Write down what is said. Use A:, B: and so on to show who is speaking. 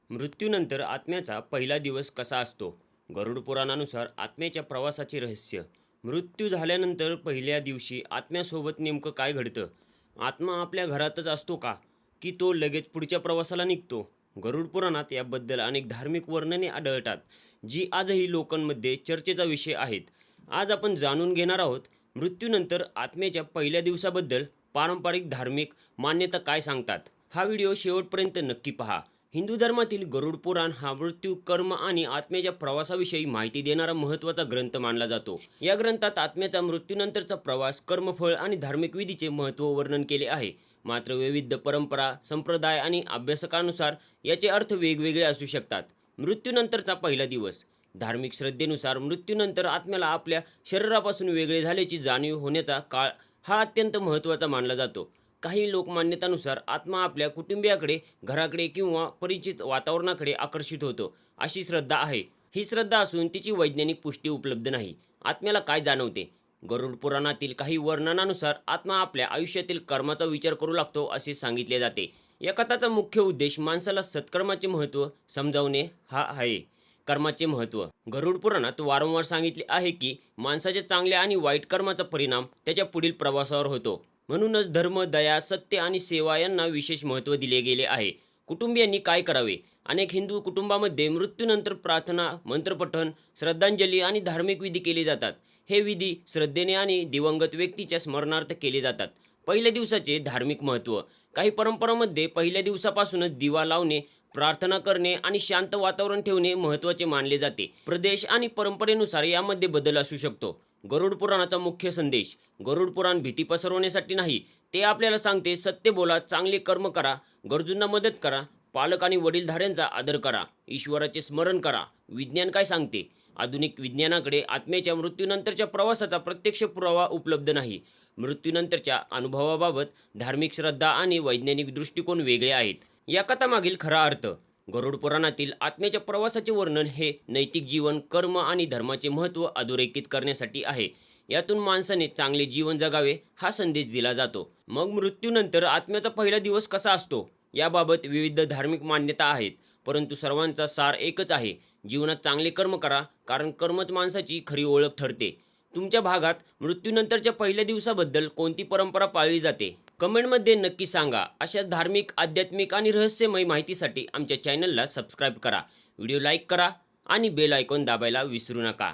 A: मृत्यूनंतर आत्म्याचा पहिला दिवस कसा असतो? गरुड पुराणानुसार आत्म्याच्या प्रवासाचे रहस्य. मृत्यू झाल्यानंतर पहिल्या दिवशी आत्म्यासोबत नेमकं काय घडतं? आत्मा आपल्या घरातच असतो का? की तो लगेच पुढच्या प्रवासाला निघतो? गरुड पुराणात याबद्दल अनेक धार्मिक वर्णने आढळतात, जी आजही लोकांमध्ये चर्चेचा विषय आहेत. आज आपण जाणून घेणार आहोत मृत्यूनंतर आत्म्याच्या पहिल्या दिवसाबद्दल पारंपरिक धार्मिक मान्यता काय सांगतात. हा व्हिडिओ शेवटपर्यंत नक्की पहा. हिंदू धर्मातील गरुड पुराण हा मृत्यू, कर्म आणि आत्म्याच्या प्रवासाविषयी माहिती देणारा महत्त्वाचा ग्रंथ मानला जातो. या ग्रंथात आत्म्याचा मृत्यूनंतरचा प्रवास, कर्मफळ आणि धार्मिक विधीचे महत्त्व वर्णन केले आहे. मात्र विविध परंपरा, संप्रदाय आणि अभ्यासकांनुसार याचे अर्थ वेगवेगळे असू शकतात. मृत्यूनंतरचा पहिला दिवस. धार्मिक श्रद्धेनुसार मृत्यूनंतर आत्म्याला आपल्या शरीरापासून वेगळे झाल्याची जाणीव होण्याचा काळ हा अत्यंत महत्त्वाचा मानला जातो. काही लोकमान्यतानुसार आत्मा आपल्या कुटुंबियाकडे, घराकडे किंवा परिचित वातावरणाकडे आकर्षित होतो, अशी श्रद्धा आहे. ही श्रद्धा असून तिची वैज्ञानिक पुष्टी उपलब्ध नाही. आत्म्याला काय जाणवते? गरुड पुराणातील काही वर्णनानुसार आत्मा आपल्या आयुष्यातील कर्माचा विचार करू लागतो असे सांगितले जाते. या कथाचा मुख्य उद्देश माणसाला सत्कर्माचे महत्त्व समजावणे हा आहे. कर्माचे महत्त्व. गरुड पुराणात वारंवार सांगितले आहे की माणसाच्या चांगल्या आणि वाईट कर्माचा परिणाम त्याच्या पुढील प्रवासावर होतो. म्हणूनच धर्म, दया, सत्य आणि सेवा यांना विशेष महत्त्व दिले गेले आहे. कुटुंबियांनी काय करावे? अनेक हिंदू कुटुंबामध्ये मृत्यूनंतर प्रार्थना, मंत्रपठण, श्रद्धांजली आणि धार्मिक विधी केले जातात. हे विधी श्रद्धेने आणि दिवंगत व्यक्तीच्या स्मरणार्थ केले जातात. पहिल्या दिवसाचे धार्मिक महत्त्व. काही परंपरांमध्ये पहिल्या दिवसापासूनच दिवा लावणे, प्रार्थना करणे आणि शांत वातावरण ठेवणे महत्त्वाचे मानले जाते. प्रदेश आणि परंपरेनुसार यामध्ये बदल असू शकतो. गरुड पुराणाचा मुख्य संदेश. गरुड पुराण भीती पसरवण्यासाठी नाही, ते आपल्याला सांगते सत्य बोला, चांगले कर्म करा, गरजूंना मदत करा, पालक आणि वडीलधाऱ्यांचा आदर करा, ईश्वराचे स्मरण करा. विज्ञान काय सांगते? आधुनिक विज्ञानाकडे आत्म्याच्या मृत्यूनंतरच्या प्रवासाचा प्रत्यक्ष पुरावा उपलब्ध नाही. मृत्यूनंतरच्या अनुभवाबाबत धार्मिक श्रद्धा आणि वैज्ञानिक दृष्टिकोन वेगळे आहेत. या कथामागील खरा अर्थ. गरुड पुराणातील आत्म्याच्या प्रवासाचे वर्णन हे नैतिक जीवन, कर्म आणि धर्माचे महत्त्व अधोरेखित करण्यासाठी आहे. यातून माणसाने चांगले जीवन जगावे हा संदेश दिला जातो. मग मृत्यूनंतर आत्म्याचा पहिला दिवस कसा असतो? याबाबत विविध धार्मिक मान्यता आहेत, परंतु सर्वांचा सार एकच आहे: जीवनात चांगले कर्म करा, कारण कर्मच माणसाची खरी ओळख ठरते. तुमच्या भागात मृत्यूनंतरच्या पहिल्या दिवसाबद्दल कोणती परंपरा पाळली जाते? कमेंटमध्ये नक्की सांगा. अशाच धार्मिक, आध्यात्मिक आणि रहस्यमय माहितीसाठी आमच्या चॅनलला सबस्क्राईब करा, व्हिडिओ लाईक करा आणि बेल आयकॉन दाबायला विसरू नका.